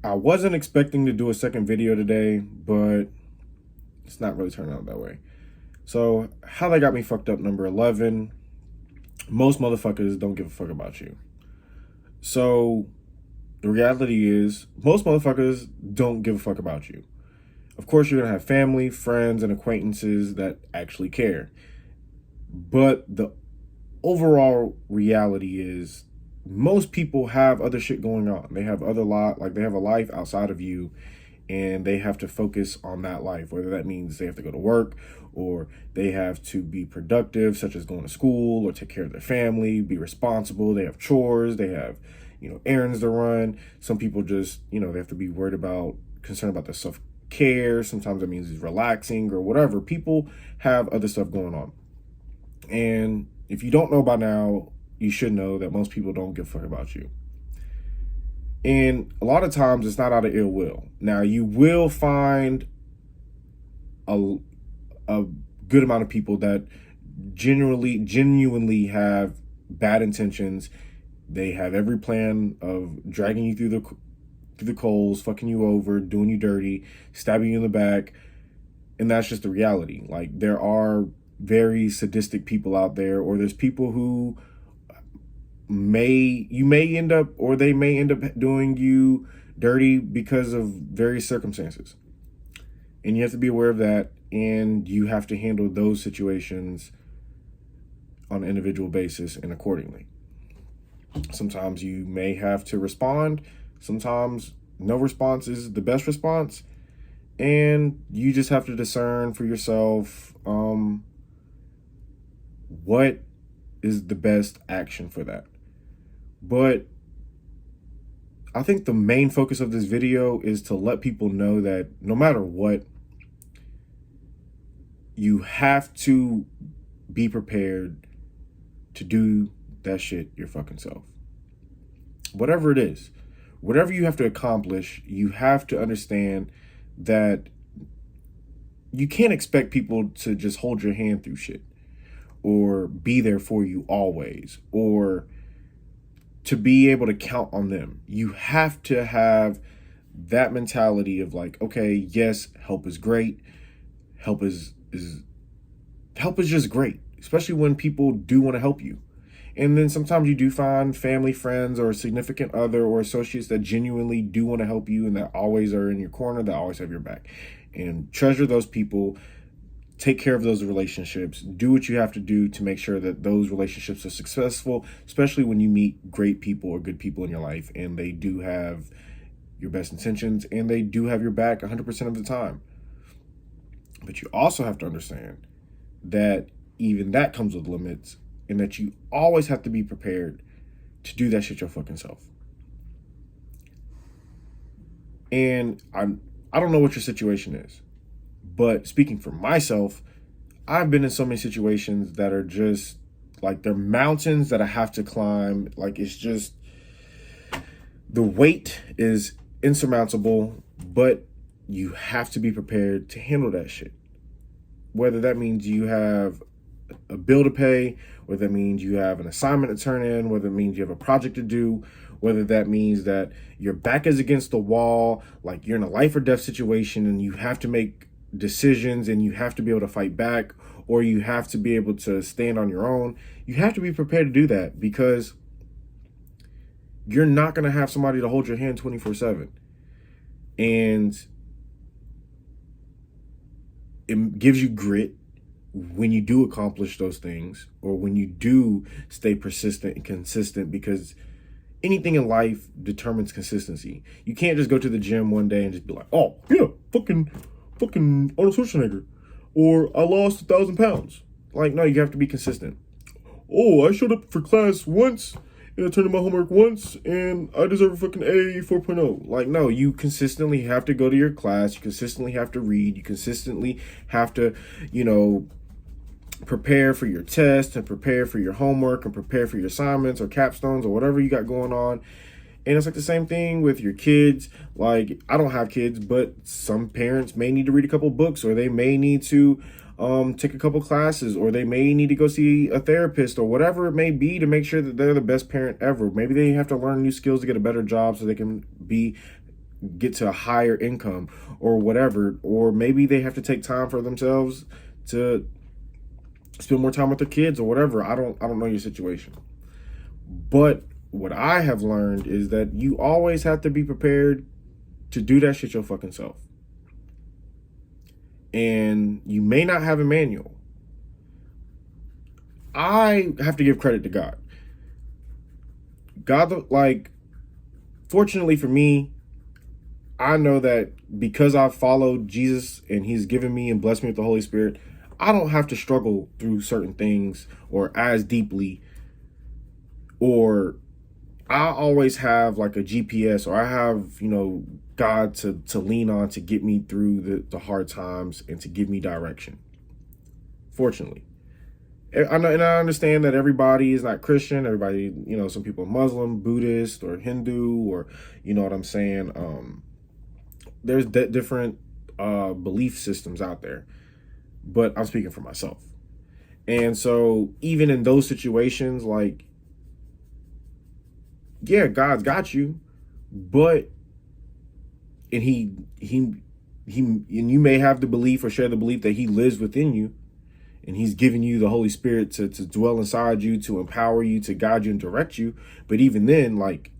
I wasn't expecting to do a second video today, but it's not really turning out that way. So, how they got me fucked up, number 11. Most motherfuckers don't give a fuck about you. So, the reality is, most motherfuckers don't give a fuck about you. Of course, you're gonna have family, friends, and acquaintances that actually care. But the overall reality is, most people have other shit going on. They have they have a life outside of you, and they have to focus on that life, whether that means they have to go to work or they have to be productive, such as going to school or take care of their family, be responsible. They have chores, they have, errands to run. Some people just, they have to be concerned about their self-care. Sometimes that means it's relaxing or whatever. People have other stuff going on. And if you don't know by now, you should know that most people don't give a fuck about you. And a lot of times it's not out of ill will. Now, you will find a good amount of people that genuinely have bad intentions. They have every plan of dragging you through the coals, fucking you over, doing you dirty, stabbing you in the back. And that's just the reality. Like, there are very sadistic people out there, or there's people who they may end up doing you dirty because of various circumstances. And you have to be aware of that, and you have to handle those situations on an individual basis and accordingly. Sometimes you may have to respond. Sometimes no response is the best response. And you just have to discern for yourself what is the best action for that. But I think the main focus of this video is to let people know that no matter what, you have to be prepared to do that shit your fucking self. Whatever it is, whatever you have to accomplish, you have to understand that you can't expect people to just hold your hand through shit or be there for you always, or to be able to count on them. You have to have that mentality of like, okay, yes, help is great. Help is just great, especially when people do want to help you. And then sometimes you do find family, friends, or a significant other or associates that genuinely do want to help you and that always are in your corner, that always have your back. And treasure those people. Take care of those relationships. Do what you have to do to make sure that those relationships are successful, especially when you meet great people or good people in your life and they do have your best intentions and they do have your back 100% of the time. But you also have to understand that even that comes with limits, and that you always have to be prepared to do that shit your fucking self. And I don't know what your situation is, but speaking for myself, I've been in so many situations that are just like, they're mountains that I have to climb. Like, it's just, the weight is insurmountable, but you have to be prepared to handle that shit. Whether that means you have a bill to pay, whether that means you have an assignment to turn in, whether it means you have a project to do, whether that means that your back is against the wall, like you're in a life or death situation and you have to make decisions and you have to be able to fight back, or you have to be able to stand on your own. You have to be prepared to do that, because you're not going to have somebody to hold your hand 24/7. And it gives you grit when you do accomplish those things, or when you do stay persistent and consistent, because anything in life determines consistency. You can't just go to the gym one day and just be like, oh yeah, fucking Arnold Schwarzenegger, or I lost 1,000 pounds. Like, no, you have to be consistent. Oh, I showed up for class once and I turned in my homework once and I deserve a fucking A 4.0. Like, no, you consistently have to go to your class. You consistently have to read. You consistently have to, prepare for your test and prepare for your homework and prepare for your assignments or capstones or whatever you got going on. And it's like the same thing with your kids. Like, I don't have kids, but some parents may need to read a couple books, or they may need to take a couple classes, or they may need to go see a therapist, or whatever it may be, to make sure that they're the best parent ever. Maybe they have to learn new skills to get a better job so they can be get to a higher income or whatever, or maybe they have to take time for themselves to spend more time with their kids or whatever. I don't know your situation. But what I have learned is that you always have to be prepared to do that shit your fucking self. And you may not have a manual. I have to give credit to God. God, like, fortunately for me, I know that because I've followed Jesus and he's given me and blessed me with the Holy Spirit, I don't have to struggle through certain things or as deeply, or I always have like a GPS, or I have, God to lean on to get me through the hard times and to give me direction. Fortunately. I know, and I understand that everybody is not Christian. Everybody, some people are Muslim, Buddhist, or Hindu, or you know what I'm saying. There's different belief systems out there, but I'm speaking for myself. And so even in those situations, like, yeah, God's got you, but and and you may have the belief or share the belief that he lives within you. And he's giving you the Holy Spirit to dwell inside you, to empower you, to guide you and direct you. But even then, like,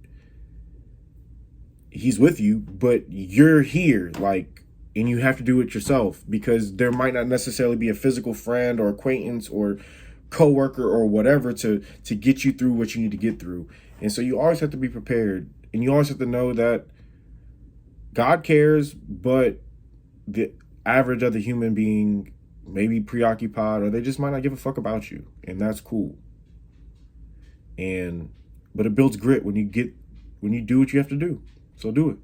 he's with you, but you're here, like, and you have to do it yourself, because there might not necessarily be a physical friend or acquaintance or coworker or whatever to get you through what you need to get through. And so you always have to be prepared, and you always have to know that God cares, but the average other human being maybe preoccupied, or they just might not give a fuck about you, and that's cool. But it builds grit when you do what you have to do. So do it.